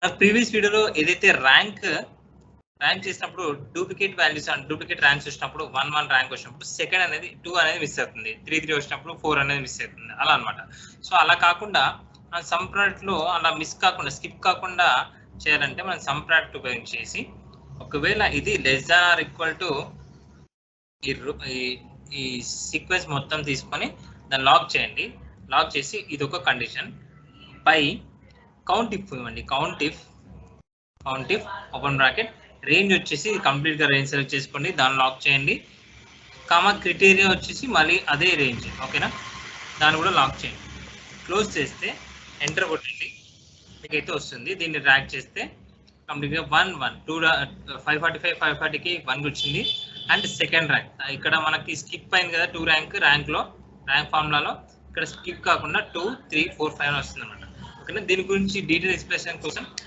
Previous వీడియోలో ఏదైతే rank చేసినప్పుడు duplicate values and duplicate ranks వచ్చినప్పుడు 1 ర్యాంక్ వచ్చినప్పుడు సెకండ్ అనేది 2 అనేది మిస్ అవుతుంది, 3 వచ్చినప్పుడు 4 అనేది మిస్ అవుతుంది, అలా అనమాట. సో అలా కాకుండా సమ్ ప్రోడక్ట్ లో అలా మిస్ కాకుండా స్కిప్ కాకుండా చేయాలంటే మనం సమ్ ప్రోడక్ట్ ఉపయోగించేసి ఒకవేళ ఇది less than or equal to ఈ సీక్వెన్స్ మొత్తం తీసుకొని దాన్ని లాక్ చేయండి. లాక్ చేసి ఇది ఒక కండిషన్ బై కౌంట్ ఇఫ్ ఇవ్వండి. Count if open bracket range వచ్చేసి కంప్లీట్ గా రేంజ్ సెలెక్ట్ చేసుకోండి, దాన్ని లాక్ చేయండి. కామా క్రైటీరియా వచ్చేసి మళ్ళీ అదే రేంజ్, ఓకేనా, దాన్ని కూడా లాక్ చేయండి. క్లోజ్ చేస్తే ఎంటర్ కొట్టండి, మీకైతే వస్తుంది. దీన్ని ర్యాంక్ చేస్తే కంప్లీట్ గా 1 2 545 540కి 1 వచ్చింది. అండ్ సెకండ్ ర్యాంక్ ఇక్కడ మనకి స్కిప్ అయింది కదా 2 ర్యాంక్ ఫార్ములాలో ఇక్కడ స్కిప్ కాకుండా 2 3 4 5 వస్తుంది అనమాట. ఓకేనా, దీని గురించి డీటెయిల్ ఎక్స్ప్లెనేషన్ కోసం